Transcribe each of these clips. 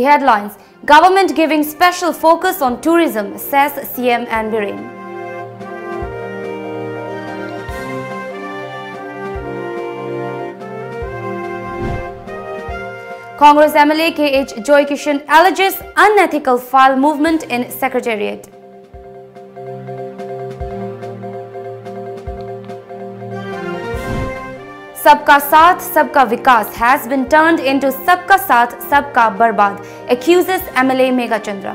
headlines. Government giving special focus on tourism, says CM and Biren. Congress MLA KH Joy Kishan alleges unethical file movement in Secretariat. Sabka Saath, Sabka Vikas has been turned into Sabka Saath, Sabka Barbad, accuses MLA Meghachandra.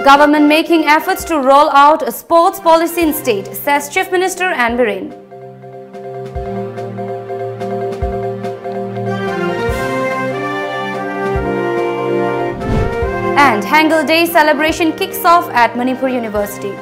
Government making efforts to roll out a sports policy in state, says Chief Minister and Biren. And Hangul Day celebration kicks off at Manipur University.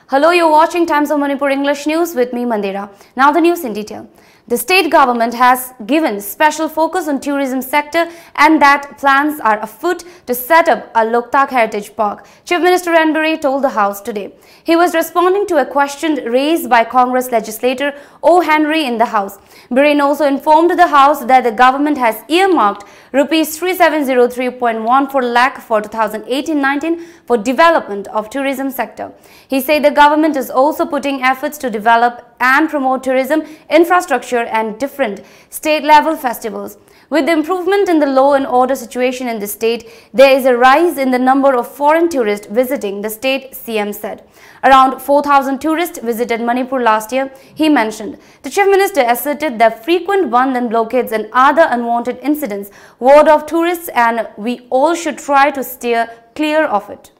Hello, you're watching Times of Manipur English News with me, Mandira. Now the news in detail. The state government has given special focus on tourism sector and that plans are afoot to set up a Loktak Heritage Park. Chief Minister Ranbiri told the House today. He was responding to a question raised by Congress legislator O. Henry in the House. Biren also informed the House that the government has earmarked Rs 3703.14 lakh for 2018-19 for development of tourism sector. He said the government is also putting efforts to develop and promote tourism infrastructure and different state-level festivals. With the improvement in the law and order situation in the state, there is a rise in the number of foreign tourists visiting the state, CM said. Around 4,000 tourists visited Manipur last year, he mentioned. The Chief Minister asserted that frequent Bandhan blockades and other unwanted incidents ward off tourists and we all should try to steer clear of it.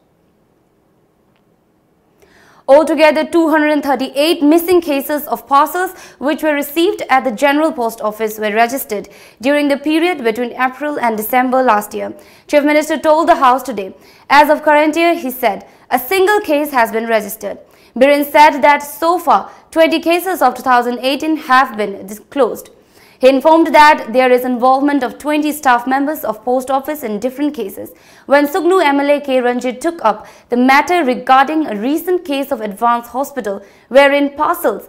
Altogether, 238 missing cases of parcels which were received at the General Post Office were registered during the period between April and December last year. Chief Minister told the House today. As of current year, he said, a single case has been registered. Biren said that so far, 20 cases of 2018 have been disclosed. He informed that there is involvement of 20 staff members of post office in different cases. When Sugnu MLA K. Ranjit took up the matter regarding a recent case of Advanced Hospital wherein parceled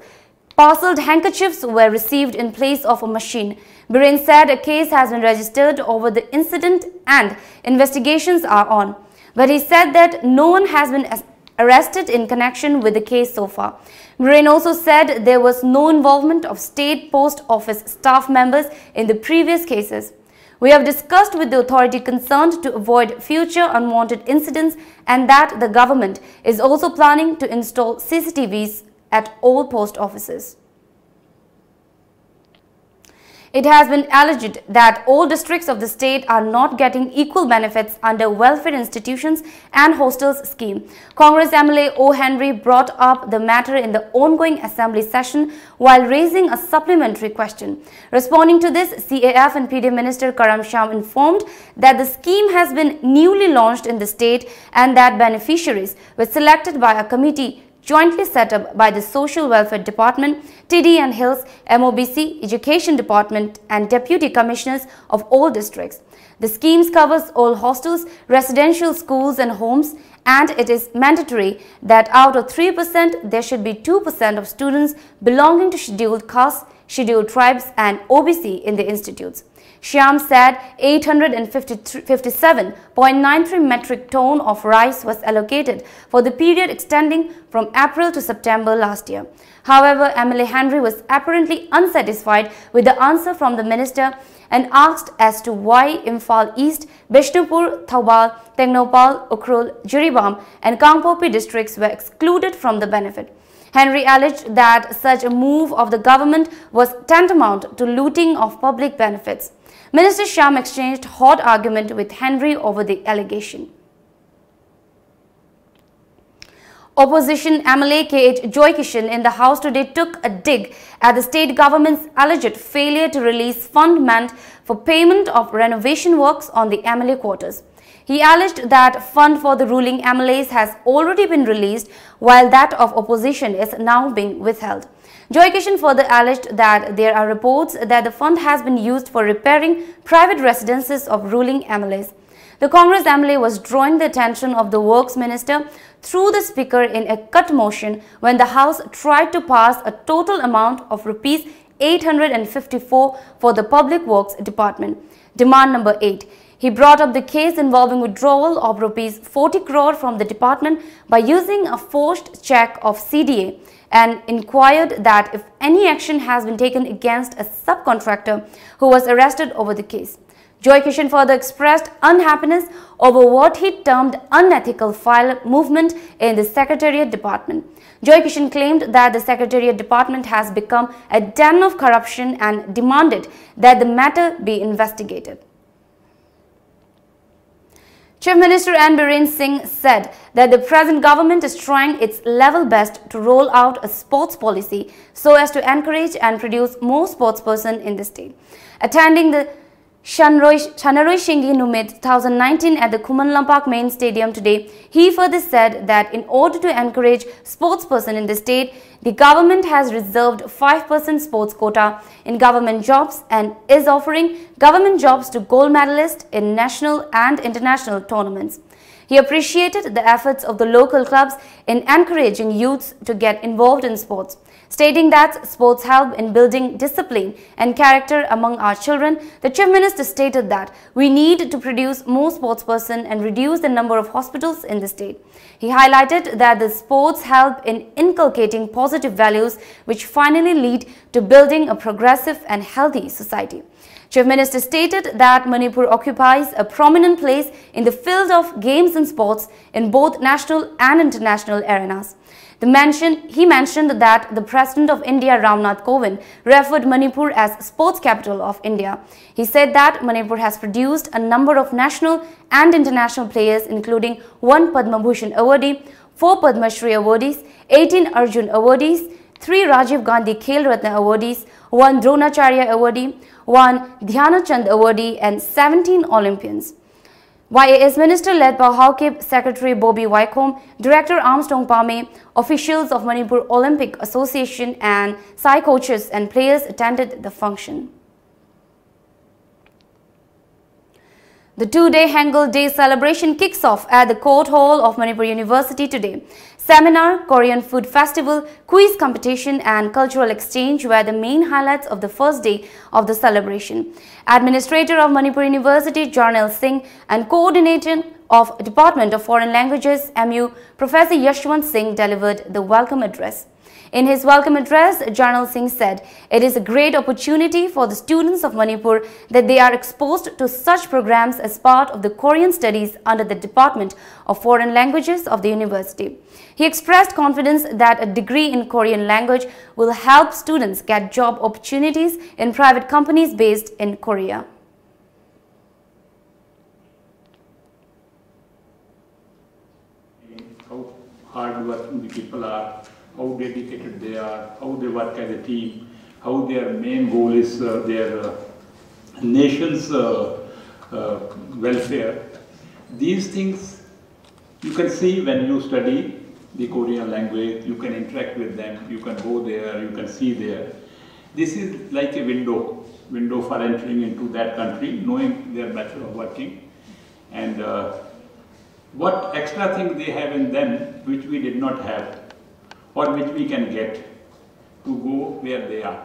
handkerchiefs were received in place of a machine, Biren said a case has been registered over the incident and investigations are on. But he said that no one has been arrested in connection with the case so far. Biren also said there was no involvement of state post office staff members in the previous cases. We have discussed with the authority concerned to avoid future unwanted incidents and that the government is also planning to install CCTVs at all post offices. It has been alleged that all districts of the state are not getting equal benefits under welfare institutions and hostels scheme. Congress MLA O. Henry brought up the matter in the ongoing assembly session while raising a supplementary question. Responding to this, CAF and PD Minister Karam Shyam informed that the scheme has been newly launched in the state and that beneficiaries were selected by a committee jointly set up by the Social Welfare Department, TD and Hills, MOBC, Education Department and Deputy Commissioners of all districts. The scheme covers all hostels, residential schools and homes, and it is mandatory that out of 3% there should be 2% of students belonging to scheduled castes, scheduled tribes and OBC in the institutes. Shyam said 857.93 metric ton of rice was allocated for the period extending from April to September last year. However, MLA Henry was apparently unsatisfied with the answer from the minister and asked as to why Imphal East, Bishnupur, Thoubal, Tengnopal, Ukhrul, Jiribam and Kangpopi districts were excluded from the benefit. Henry alleged that such a move of the government was tantamount to looting of public benefits. Minister Shyam exchanged hot argument with Henry over the allegation. Opposition MLA KH Joy Kishan in the House today took a dig at the state government's alleged failure to release fund meant for payment of renovation works on the MLA quarters. He alleged that fund for the ruling MLAs has already been released while that of opposition is now being withheld. Joy Kishan further alleged that there are reports that the fund has been used for repairing private residences of ruling MLAs. The Congress MLA was drawing the attention of the Works Minister through the Speaker in a cut motion when the House tried to pass a total amount of Rs 854 for the Public Works Department. Demand number 8. He brought up the case involving withdrawal of Rs 40 crore from the department by using a forged check of CDA and inquired that if any action has been taken against a subcontractor who was arrested over the case. Joy Kishan further expressed unhappiness over what he termed unethical file movement in the Secretariat Department. Joy Kishan claimed that the Secretariat Department has become a den of corruption and demanded that the matter be investigated. Chief Minister N. Biren Singh said that the present government is trying its level best to roll out a sports policy so as to encourage and produce more sportspersons in the state. Attending the Chanaroi Shinghi Numit 2019 at the Khuman Lampak main stadium today, he further said that in order to encourage sportspersons in the state, the government has reserved 5% sports quota in government jobs and is offering government jobs to gold medalists in national and international tournaments. He appreciated the efforts of the local clubs in encouraging youths to get involved in sports, stating that sports help in building discipline and character among our children. The Chief Minister stated that we need to produce more sportspersons and reduce the number of hospitals in the state. He highlighted that the sports help in inculcating positive values which finally lead to building a progressive and healthy society. Chief Minister stated that Manipur occupies a prominent place in the field of games and sports in both national and international arenas. He mentioned that the President of India, Ramnath Kovind, referred Manipur as sports capital of India. He said that Manipur has produced a number of national and international players including 1 Padma Bhushan awardee, 4 Padma Shri awardees, 18 Arjun awardees, 3 Rajiv Gandhi Khel Ratna awardees, 1 Dronacharya awardee, 1 Dhyana Chand awardee and 17 Olympians. YAS Minister led by Hawkip, Secretary Bobby Wycombe, Director Armstrong Pame, officials of Manipur Olympic Association and Sai coaches and players attended the function. The 2-day Hangul Day celebration kicks off at the Court Hall of Manipur University today. Seminar, Korean food festival, quiz competition and cultural exchange were the main highlights of the first day of the celebration. Administrator of Manipur University, Jarnail Singh, and Coordinator of Department of Foreign Languages, MU, Professor Yashwant Singh delivered the welcome address. In his welcome address, Jarnail Singh said, "It is a great opportunity for the students of Manipur that they are exposed to such programs as part of the Korean studies under the Department of Foreign Languages of the university." He expressed confidence that a degree in Korean language will help students get job opportunities in private companies based in Korea. How hard working the people are, how dedicated they are, how they work as a team, how their main goal is their nation's welfare. These things you can see when you study the Korean language, you can interact with them, you can go there, you can see there. This is like a window for entering into that country, knowing their method of working and what extra things they have in them which we did not have or which we can get to go where they are.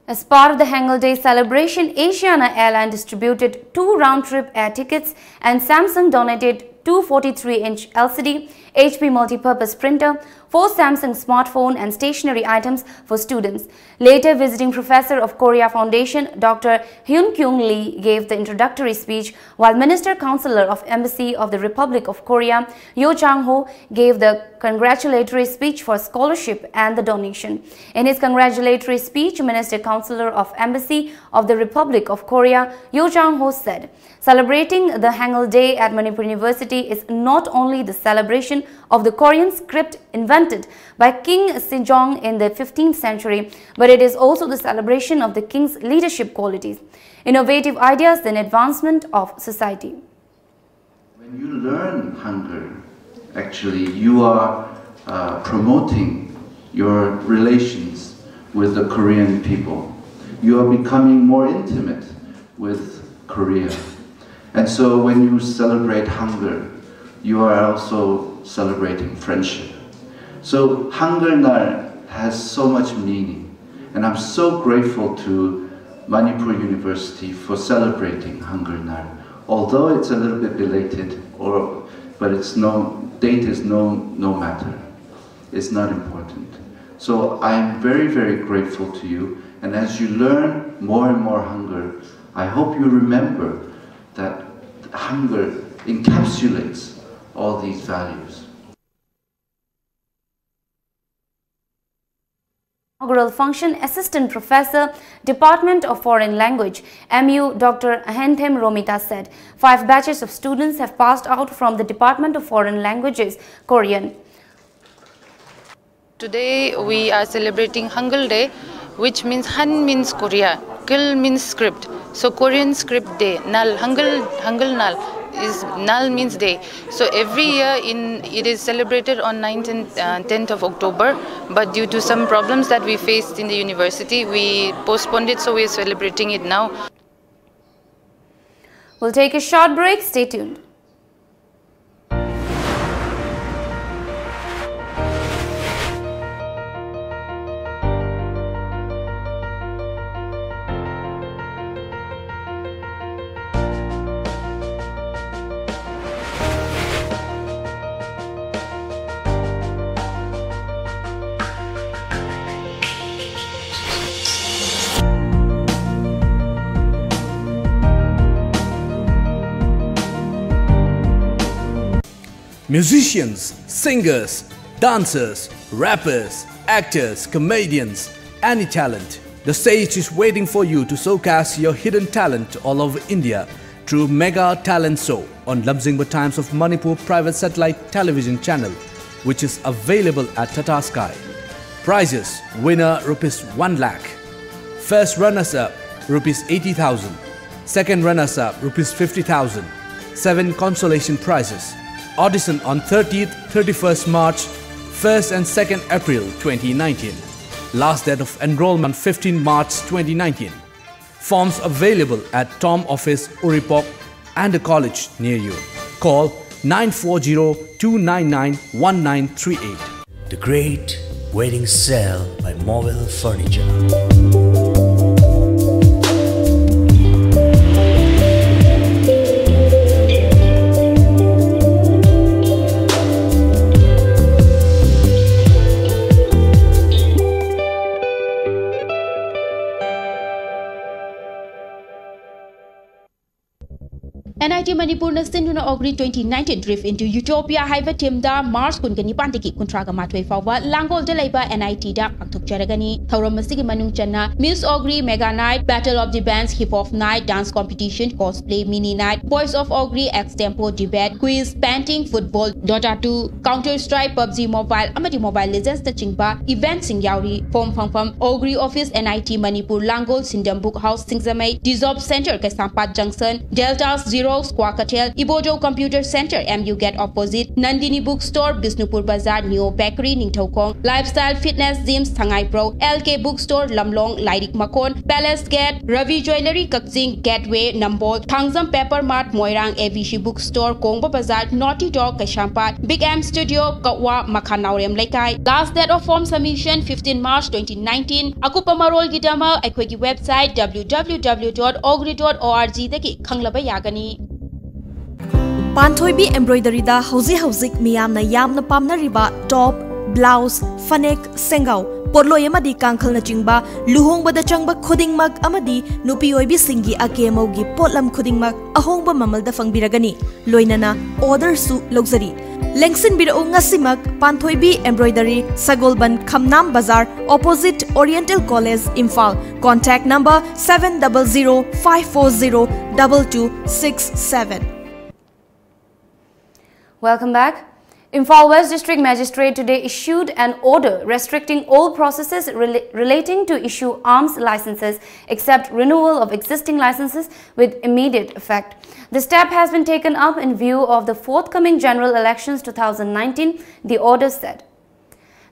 As part of the Hangul Day celebration, Asiana Airline distributed 2 round-trip air tickets and Samsung donated 243-inch LCD, HP multi-purpose printer, 4 Samsung smartphone and stationery items for students. Later, visiting professor of Korea Foundation, Dr. Hyun Kyung Lee gave the introductory speech, while Minister Counselor of Embassy of the Republic of Korea, Yo Chang-ho, gave the congratulatory speech for scholarship and the donation. In his congratulatory speech, Minister Counselor of Embassy of the Republic of Korea, Yo Chang-ho said, "Celebrating the Hangul Day at Manipur University is not only the celebration of the Korean script invented by King Sejong in the 15th century, but it is also the celebration of the king's leadership qualities, innovative ideas and advancement of society." When you learn Hangul, actually you are promoting your relations with the Korean people. You are becoming more intimate with Korea. And so when you celebrate Hangul, you are also celebrating friendship. So Hangul Nar has so much meaning, and I'm so grateful to Manipur University for celebrating Hangul Nar. Although it's a little bit belated, but it's date is no matter. It's not important. So I'm very, very grateful to you, and as you learn more and more Hangul, I hope you remember that Hangul encapsulates all these values. Inaugural function, Assistant Professor, Department of Foreign Language, MU Dr. Ahenthem Romita said, 5 batches of students have passed out from the Department of Foreign Languages, Korean. Today we are celebrating Hangul Day, which means Han means Korea, Gil means script. So Korean script day, Nal, Hangul Nal is Nal means day. So every year it is celebrated on 9th and 10th of October, but due to some problems that we faced in the university, we postponed it, so we are celebrating it now. We'll take a short break, stay tuned. Musicians, singers, dancers, rappers, actors, comedians, any talent. The stage is waiting for you to showcase your hidden talent all over India through Mega Talent Show on Lamjingba Times of Manipur Private Satellite Television Channel, which is available at Tata Sky. Prizes: winner ₹1 lakh, first runners-up ₹80,000, second runners-up ₹50,000, 7 consolation prizes. Audition on 30th, 31st March, 1st and 2nd April 2019. Last date of enrollment 15 March 2019. Forms available at Tom Office, Uripok and a college near you. Call 940-299-1938. The Great Wedding Sale by Mobile Furniture. NIT Manipur na Sinduna Ogri 2019 drift into Utopia Haiva Timda Mars Kunkani Pantiki Kuntraga Matway Fawa Langol Delaiba NIT da Aktuk Jaragani Thauram Masigi Manung Channa Miss Ogri Mega Night Battle of the Bands Hip Hop Night Dance Competition Cosplay Mini Night Boys of Ogri Extempo Debate Quiz Painting Football Dota 2 Counter Strike PUBG Mobile Amadi Mobile Legends the Chingba Event Sing Yauri Pom Ogri Office NIT Manipur Langol Sindam Book House Singzamay Dissolve Center Kasampat Junction Deltas Zero Squakatel, Ibojo Computer Center, MU Gate Opposite, Nandini Bookstore, Bisnupur Bazaar, Neo Bakery, Ningthokong, Lifestyle Fitness Gyms, Thangai Pro, LK Bookstore, Lamlong, Lairik Makon, Palace Gate, Ravi Jewelry, Kakjing, Gateway, Nambol, Thangzam Pepper Mart, Moirang, AVC Bookstore, Kongba Bazaar, Naughty Dog, Kashampat, Big M Studio, Katwa, Makhanaurem Laikai. Last date of form submission, 15 March 2019. Akupamarol Gidama, Equity website, www.ogri.org, Deki Kanglaba Yagani. Panthoibi embroidery da hauzik miyamna yamna pamnariba top, blouse, fanek, sengau, porloi amadi kangkhal na chingba, luhongbada changba khudingmak amadi nupi oibi singi akemaugi potlam khudingmak ahongba mamalda fangbiragani, loinana order su luxury. Lengsin birao ngasimak Panthoibi embroidery Sagolban Khamnam Bazar opposite Oriental College Imphal. Contact number 700-540-2267. Welcome back. Imphal West District Magistrate today issued an order restricting all processes relating to issue arms licenses except renewal of existing licenses with immediate effect. The step has been taken up in view of the forthcoming general elections 2019, the order said.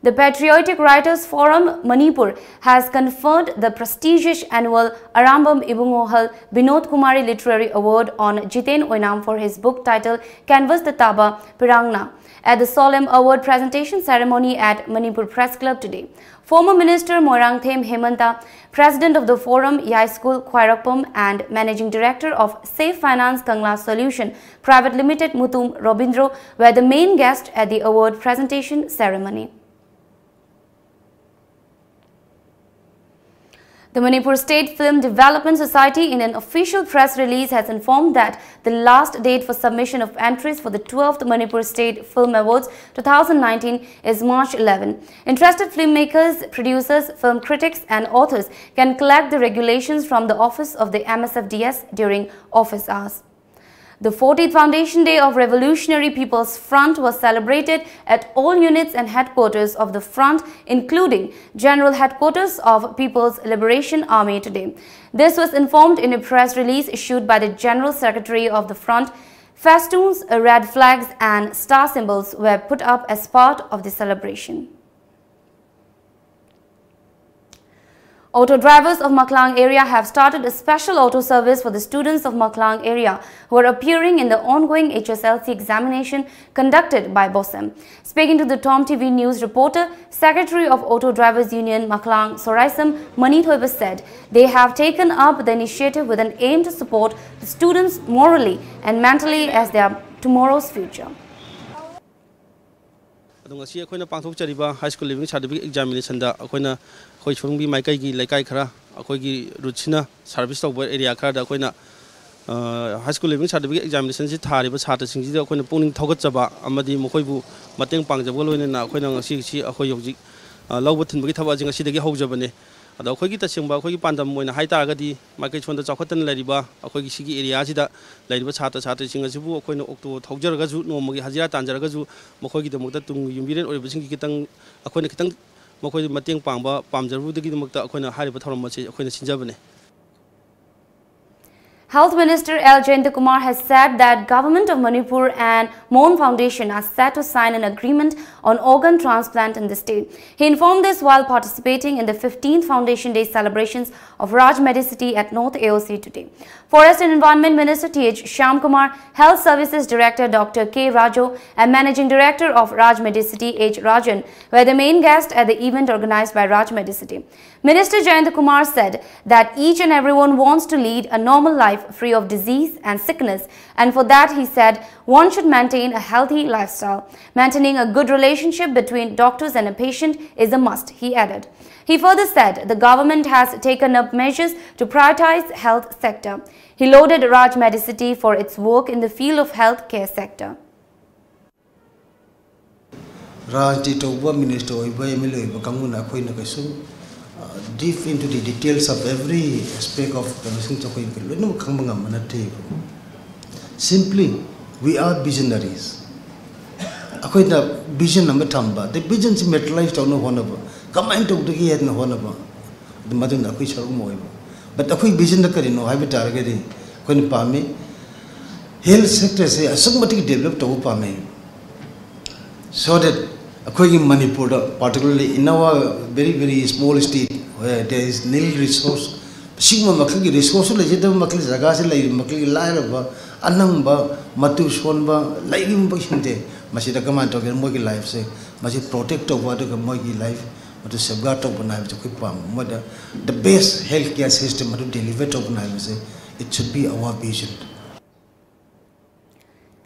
The Patriotic Writers Forum Manipur has conferred the prestigious annual Arambam Ibungohal Binod Kumari Literary Award on Jiten Oinam for his book titled Canvas the Taba Pirangna at the solemn award presentation ceremony at Manipur Press Club today. Former Minister Moirangthem Hemanta, President of the Forum Yai School Khwairapam and Managing Director of Safe Finance Kangla Solution Private Limited Mutum Robindro were the main guests at the award presentation ceremony. The Manipur State Film Development Society in an official press release has informed that the last date for submission of entries for the 12th Manipur State Film Awards 2019 is March 11. Interested filmmakers, producers, film critics and authors can collect the regulations from the office of the MSFDS during office hours. The 40th Foundation Day of Revolutionary People's Front was celebrated at all units and headquarters of the front, including General Headquarters of People's Liberation Army today. This was informed in a press release issued by the General Secretary of the front. Festoons, red flags and star symbols were put up as part of the celebration. Auto drivers of Maklang area have started a special auto service for the students of Maklang area who are appearing in the ongoing HSLC examination conducted by BOSEM. Speaking to the Tom TV News reporter, Secretary of Auto Drivers Union Maklang Soraisam Manithoiba said they have taken up the initiative with an aim to support the students morally and mentally as they are tomorrow's future. High school living certificate examination da akoina khoi chungbi maikai gi laikai khara akoi gi ruchina service tawba area khara da akoina high school living certificate examination si thari ba chhatra singji da akoina pungning thogat chaba amadi mokoi bu mateng pangjaba loina na akoina ngasi si akoi yojik lawba thinbagi thaba jinga sidagi hojabane ada akhoi gi tasingba akhoi gi pandam moina hai ta ga di maikai chonda chakhatan lariba akhoi gi sigi area si da lariba chhatra chhatra singa sibu akoina okto thaujar ga ju nomagi hajira tanjar ga ju mokoi gi damukta tung yumbiren ori bising gi kitang akoina kitang mokoi mateng pangba pamjarbu dagi damukta akoina hariba thoram machi akoina sinjabane. Health Minister L. Jayantakumar has said that Government of Manipur and Mon Foundation are set to sign an agreement on organ transplant in the state. He informed this while participating in the 15th Foundation Day celebrations of Raj Medicity at North AOC today. Forest and Environment Minister T.H. Shyamkumar, Health Services Director Dr. K. Rajo and Managing Director of Raj Medicity H. Rajan were the main guests at the event organized by Raj Medicity. Minister Jayantakumar said that each and everyone wants to lead a normal life free of disease and sickness, and for that he said one should maintain a healthy lifestyle. Maintaining a good relationship between doctors and a patient is a must, he added. He further said the government has taken up measures to prioritize health sector. He lauded Raj Medicity for its work in the field of health care sector. Raj Minister deep into the details of every aspect of the simply, we are visionaries. The vision the vision is materialized on the come into the head no one the mother but the vision the Karino, I would target when Pame health sector say a somebody developed over Pame so that in Manipur, particularly in our very small state where there is nil resource, Sigma Makli resource, legitimate Makli Zagasi, Makli Lairaba, Anamba, Matu Shonba, Lighting Bushinte, Masita command of Mogi life, say, must protect of water Mogi life, but to safeguard of knife to keep the best healthcare system to deliver of knife, say, it should be our vision.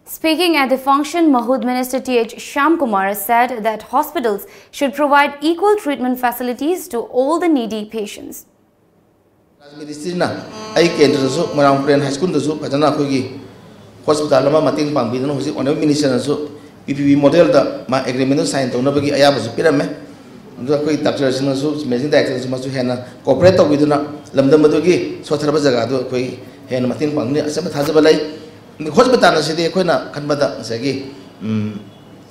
Speaking at the function, Mahud Minister T.H. Shyamkumar said that hospitals should provide equal treatment facilities to all the needy patients. Medicine I came to the Marang High School, the Patana Kogi Hospital, Mating Pang, on the minister, PPV model, my agreement signed on Nobagi Ayabas pyramid. The doctors in the soups, making the actors must have cooperated with Lamdamadogi, Sotrabazagado, Koi, and Matin Pang, Sabat the hospital city, Quena, Kanbada, Sagi,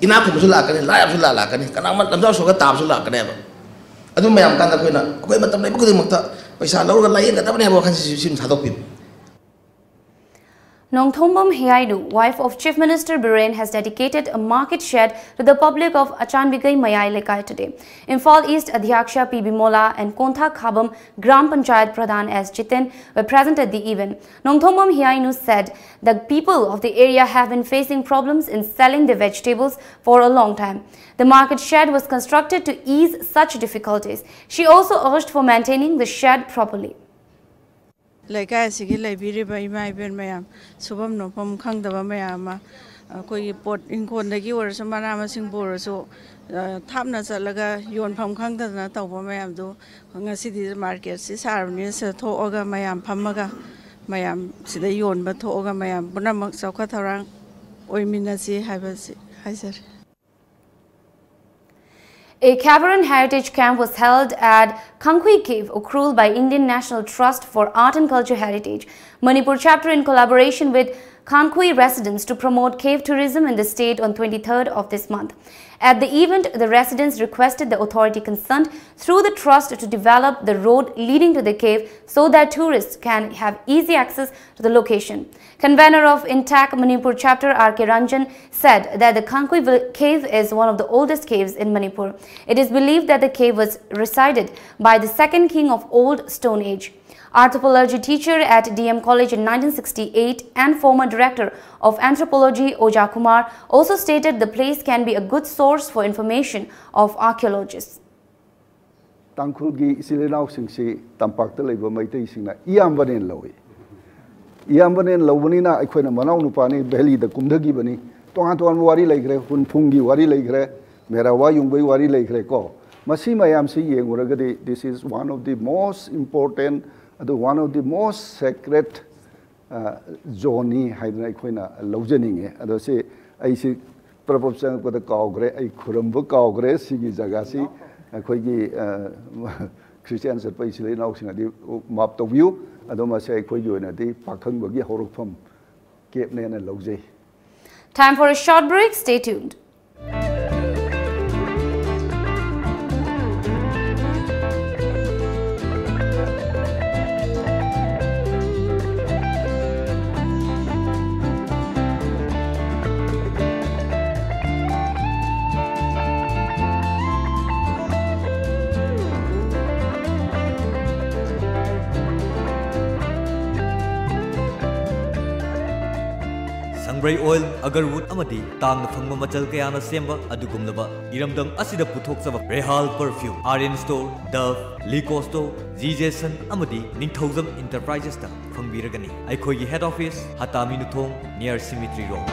enough to lack and live to lack and can also get tabs to lack never. I don't mean I'm kind of Quena, but I'm not good. I saw no light that I never can see him. Nongthombam Heidu, wife of Chief Minister Biren, has dedicated a market shed to the public of Achanbigai Mayai Lekai today. Imphal East Adhyaksha PB Mola and Kontha Khabam Gram Panchayat Pradhan S. Jitin were present at the event. Nongthombam Heidu said the people of the area have been facing problems in selling their vegetables for a long time. The market shed was constructed to ease such difficulties. She also urged for maintaining the shed properly. Like I say, like we buy my ben mayam, subam no pom kang the mayama, koi pot in Kondagi or some manama sing bor so tapna salaga, yon pom kang the Natawa mayam do, Hanga city markets, is harmonious to oga mayam pamaga, mayam, Sida yon, but to oga mayam, Bonamak Saukatarang, Oiminasi, I said. A Cavaran Heritage Camp was held at Kangkhui Cave, Ukrul by Indian National Trust for Art and Culture Heritage, Manipur chapter in collaboration with Kangkhui residents to promote cave tourism in the state on 23rd of this month. At the event, the residents requested the authority concerned through the trust to develop the road leading to the cave so that tourists can have easy access to the location. Convener of Intact Manipur chapter R.K. Ranjan said that the Kangkhui cave is one of the oldest caves in Manipur. It is believed that the cave was resided by the second king of Old Stone Age. Anthropology teacher at DM College in 1968 and former director of anthropology Oja Kumar also stated the place can be a good source for information of archaeologists. Tangkhulgi isilinau singsi tampakta leiba maitai singna iyambanen lawi iyambanen lawbanina aikhoina manau nupani beli da kumdagi bani tongan wari leigre hunphungi wari leigre merawa yungbai wari leigre ko masi mayam si yenguragadi. This is one of the most important, one of the most sacred zone haidna aikhoina lawjaninge ado se aisi prabhupsang pada kaugre ai khurumbu kaugre sigi jaga si akhoi Christian satpai silai nau singa di map to view ado ma se akhoi yoina di pakhang bagi horukpham kep ne na lawjai. Time for a short break. Stay tuned. Bray oil, agarwood amadi, tang thangma machal kayana semba, adugumlaba, iramdam asida puthokzaba, Rehal perfume, Aryan store, Dove, Licosto, ZJson amadi, Ningthozam Enterprises ta, Fangbiragani, Aikhogi head office, Hatami Nuthong, near Symmetry Road.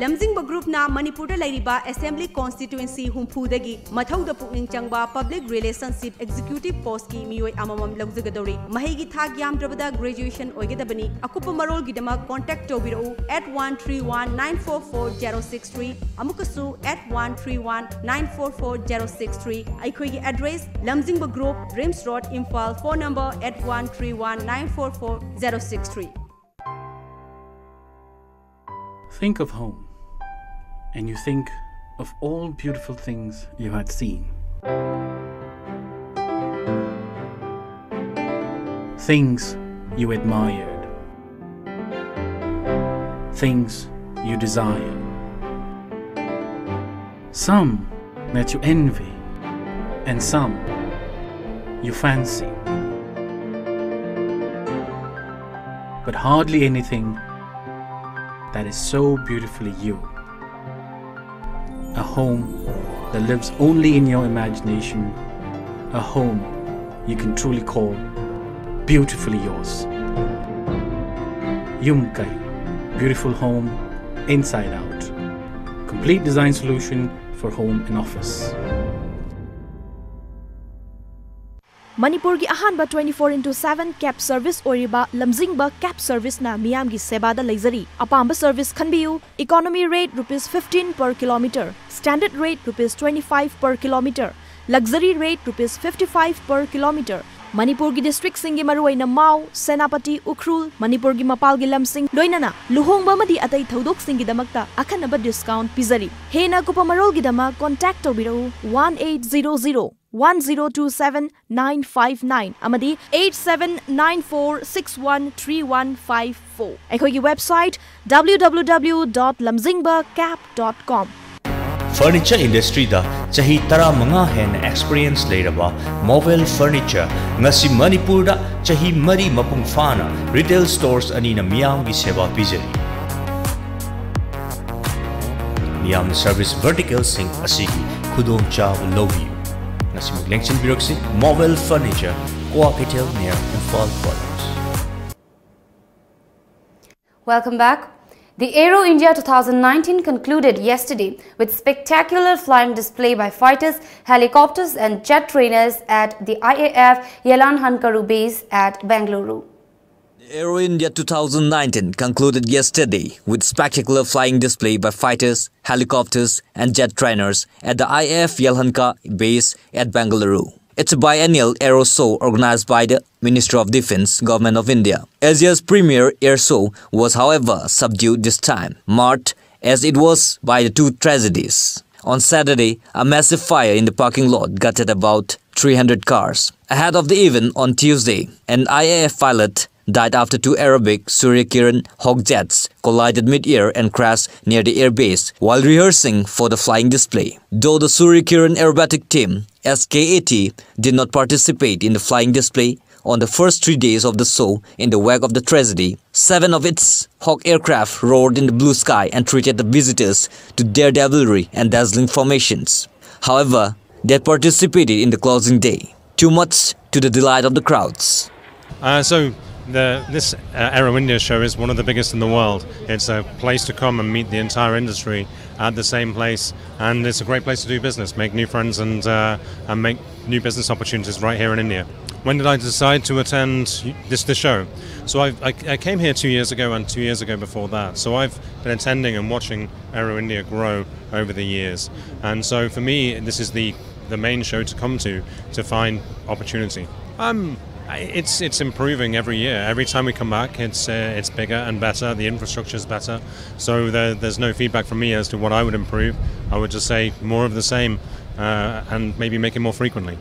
Lamjingba Group na Manipur da lairiba Assembly Constituency Humpudagi Mathauda Pukning Changba Public Relationship Executive Post ki mioi amamam lawjagadori mahigi thak yamdrabada graduation oigedabani akupa marol gidama contact tobiro at 131944063 amukasu at 131944063 aikhoigi address Lamjingba Group Rims Road Imphal phone number at 131944063. Think of home, and you think of all beautiful things you had seen. Things you admired. Things you desire. Some that you envy, and some you fancy. But hardly anything that is so beautifully you. A home that lives only in your imagination. A home you can truly call beautifully yours. Yumkai, beautiful home inside out. Complete design solution for home and office. Manipur ki ahanba 24/7 cab service oriba Lamjingba cab service na miyam gi seba da leizari. Apamba service khanbiu. Economy rate ₹15 per kilometer. Standard rate ₹25 per kilometer. Luxury rate ₹55 per kilometer. Manipur gi district singi maruaina Mau, Senapati, Ukrul, Manipur gi mapal gi lamsing loinana luhongba madi atai thodok singi damakta akhanaba discount pizari. Hena kupa marol gi dama contact tobiro 1800 1027-959 amadi 8794613154. Aikogi website www.lamjingbacap.com. Furniture industry da chahi tara manga hen experience leiraba Mobile Furniture ngasi Manipur da chahi mari mapung fana retail stores anina miyam gi seva pijari. Miyam service vertical sing asigi khudong chaw lobi. Ngasi muglengchin biroksi Mobile Furniture Kwa Ketel near Infal Products. Welcome back. The Aero India 2019 concluded yesterday with spectacular flying display by fighters, helicopters and jet trainers at the IAF Yelahankaru base at Bengaluru. The Aero India 2019 concluded yesterday with spectacular flying display by fighters, helicopters and jet trainers at the IAF Yelahanka base at Bengaluru. It's a biennial aero show organized by the Ministry of Defence, Government of India. Asia's premier air show was, however, subdued this time, marked as it was by the two tragedies. On Saturday, a massive fire in the parking lot gutted about 300 cars. Ahead of the event on Tuesday, an IAF pilot died after two Arabic Surya Kiran Hawk jets collided mid-air and crashed near the airbase while rehearsing for the flying display. Though the Surya Kiran aerobatic team, SKAT, did not participate in the flying display on the first 3 days of the show in the wake of the tragedy, 7 of its Hawk aircraft roared in the blue sky and treated the visitors to daredevilry and dazzling formations. However, they participated in the closing day, too much to the delight of the crowds. This Aero India show is one of the biggest in the world. It's a place to come and meet the entire industry at the same place, and it's a great place to do business, make new friends and make new business opportunities right here in India. When did I decide to attend this show? So I came here 2 years ago and 2 years ago before that. So I've been attending and watching Aero India grow over the years. And so for me, this is the main show to come to find opportunity. It's improving every year. Every time we come back, it's bigger and better. The infrastructure is better. So there's no feedback from me as to what I would improve. I would just say more of the same and maybe make it more frequently.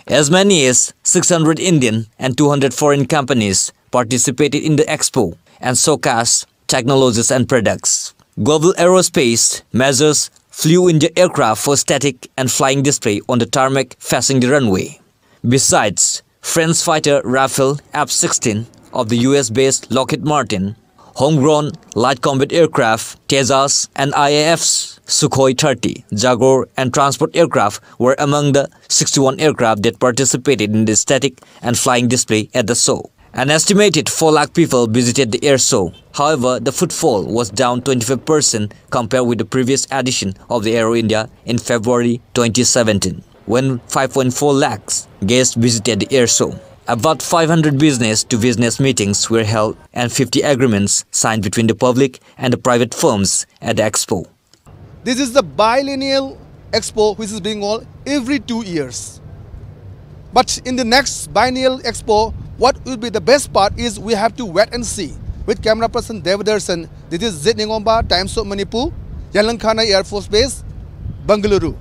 As many as 600 Indian and 200 foreign companies participated in the expo and showcased technologies and products. Global Aerospace measures flew in the aircraft for static and flying display on the tarmac facing the runway. Besides, French fighter Rafale F-16 of the US-based Lockheed Martin, homegrown light combat aircraft Tejas and IAF's Sukhoi 30, Jaguar and transport aircraft were among the 61 aircraft that participated in the static and flying display at the show. An estimated 4 lakh people visited the air show. However, the footfall was down 25% compared with the previous edition of the Aero India in February 2017, when 5.4 lakhs guests visited the air show. About 500 business-to-business meetings were held and 50 agreements signed between the public and the private firms at the expo. This is the biennial expo which is being held every 2 years. But in the next biennial expo, what will be the best part is we have to wait and see. With camera person Devadarsan, this is Z Ningomba, Times of Manipur, Yelahanka Air Force Base, Bengaluru.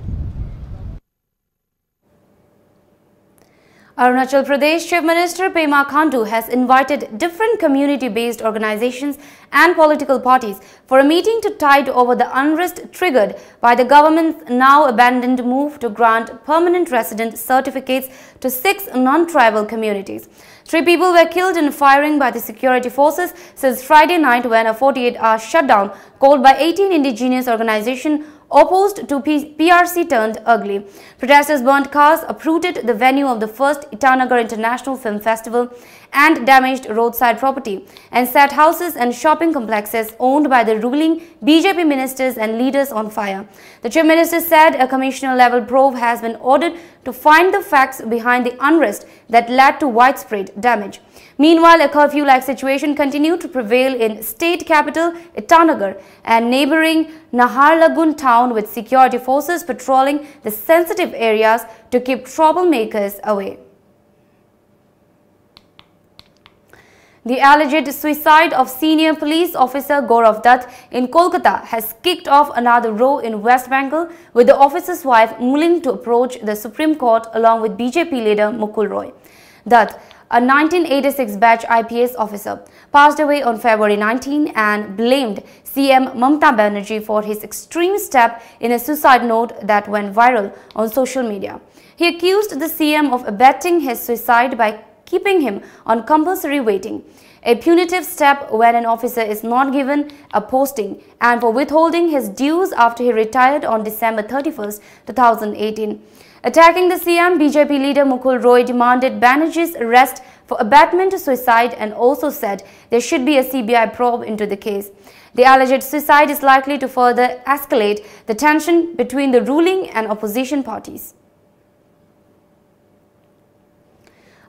Arunachal Pradesh Chief Minister Pema Khandu has invited different community-based organizations and political parties for a meeting to tide over the unrest triggered by the government's now abandoned move to grant permanent resident certificates to 6 non-tribal communities. 3 people were killed in firing by the security forces since Friday night when a 48-hour shutdown called by 18 indigenous organizations opposed to PRC turned ugly. Protesters burnt cars, uprooted the venue of the first Itanagar International Film Festival and damaged roadside property and set houses and shopping complexes owned by the ruling BJP ministers and leaders on fire. The Chief Minister said a commissioner-level probe has been ordered to find the facts behind the unrest that led to widespread damage. Meanwhile, a curfew-like situation continued to prevail in state capital Itanagar and neighboring Naharlagun town, with security forces patrolling the sensitive areas to keep troublemakers away. The alleged suicide of senior police officer Gaurav Dutt in Kolkata has kicked off another row in West Bengal, with the officer's wife willing to approach the Supreme Court along with BJP leader Mukul Roy. Dutt, a 1986 batch IPS officer, passed away on February 19 and blamed CM Mamata Banerjee for his extreme step in a suicide note that went viral on social media. He accused the CM of abetting his suicide by keeping him on compulsory waiting, a punitive step when an officer is not given a posting, and for withholding his dues after he retired on December 31, 2018. Attacking the CM, BJP leader Mukul Roy demanded Banerjee's arrest for abetment to suicide and also said there should be a CBI probe into the case. The alleged suicide is likely to further escalate the tension between the ruling and opposition parties.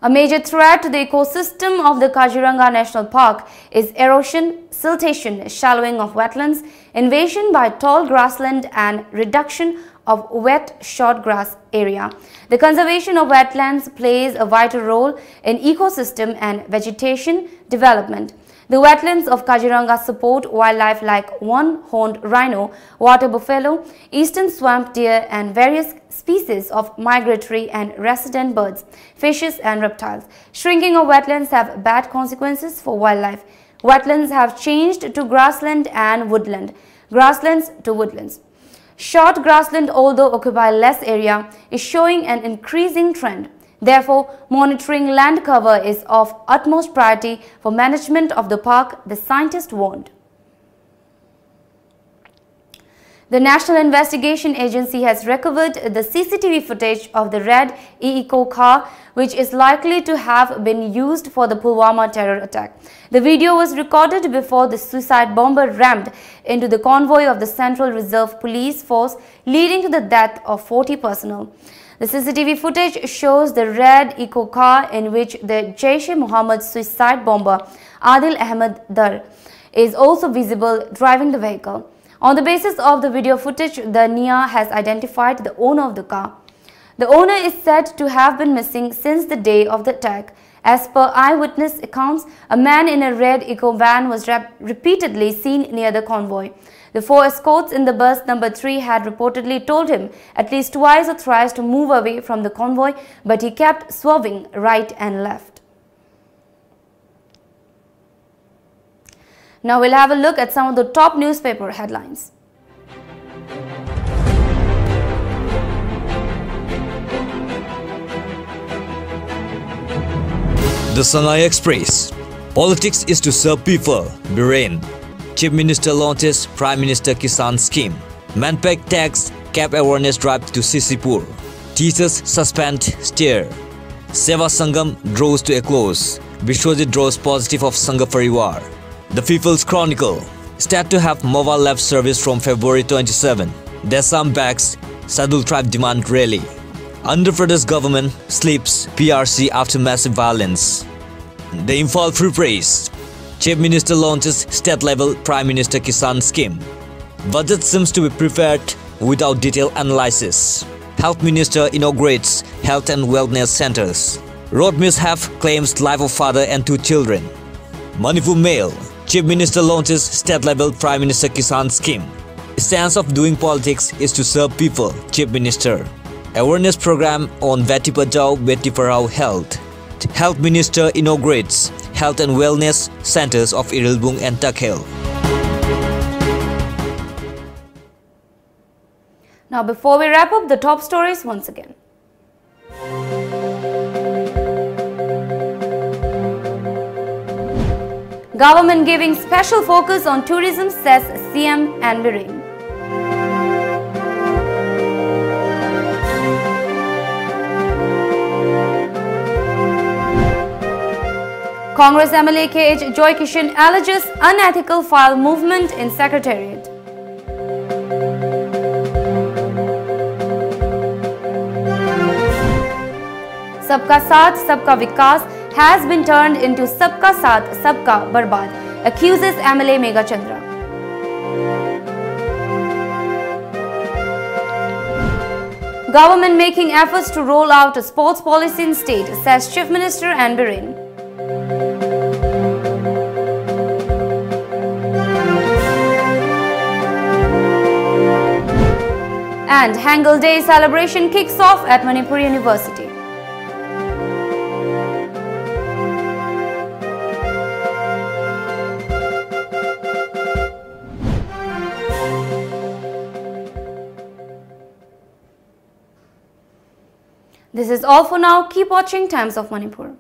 A major threat to the ecosystem of the Kaziranga National Park is erosion, siltation, shallowing of wetlands, invasion by tall grassland and reduction of wet short grass area. The conservation of wetlands plays a vital role in ecosystem and vegetation development. The wetlands of Kaziranga support wildlife like one-horned rhino, water buffalo, eastern swamp deer and various species of migratory and resident birds, fishes and reptiles. Shrinking of wetlands have bad consequences for wildlife. Wetlands have changed to grassland and woodland, grasslands to woodlands. Short grassland, although occupy less area, is showing an increasing trend. Therefore, monitoring land cover is of utmost priority for management of the park, the scientist warned. The National Investigation Agency has recovered the CCTV footage of the red e-eco car, which is likely to have been used for the Pulwama terror attack. The video was recorded before the suicide bomber rammed into the convoy of the Central Reserve Police Force, leading to the death of 40 personnel. The CCTV footage shows the red eco car in which the Jaish-e-Mohammed suicide bomber Adil Ahmed Dar is also visible driving the vehicle. On the basis of the video footage, the NIA has identified the owner of the car. The owner is said to have been missing since the day of the attack. As per eyewitness accounts, a man in a red eco van was repeatedly seen near the convoy. The 4 escorts in the bus number 3 had reportedly told him at least twice or thrice to move away from the convoy, but he kept swerving right and left. Now we'll have a look at some of the top newspaper headlines. The Shanghai Express. Politics is to serve people. Bahrain. Chief Minister launches Prime Minister Kisan Scheme. Manpack tax cap awareness drive to Sisipur. Teachers suspend steer. Seva Sangam draws to a close. Vishwajit draws positive of Sangha Parivar. The People's Chronicle. Start to have mobile lab service from February 27. Desam backs Sadul tribe demand rally. Andhra Pradesh government sleeps PRC after massive violence. The Imphal Free Press. Chief Minister launches state-level Prime Minister Kisan Scheme. Budget seems to be prepared without detailed analysis. Health Minister inaugurates health and wellness centers. Road mishap claims life of father and 2 children. Manipur Mail. Chief Minister launches state-level Prime Minister Kisan Scheme. Stance of doing politics is to serve people, Chief Minister. Awareness program on Beti Bachao, Beti Padhao health. Health Minister inaugurates health and wellness centers of Irilbung and Takhel. Now before we wrap up, the top stories once again. Government giving special focus on tourism, says CM and Bahrain. Congress MLA KH Joy Kishan alleges unethical file movement in Secretariat. Sabka Saath, Sabka Vikas has been turned into Sabka Saath, Sabka Barbad, accuses MLA Megha Chandra. Government making efforts to roll out a sports policy in state, says Chief Minister and Bahrain. And Hangul Day celebration kicks off at Manipur University. This is all for now. Keep watching Times of Manipur.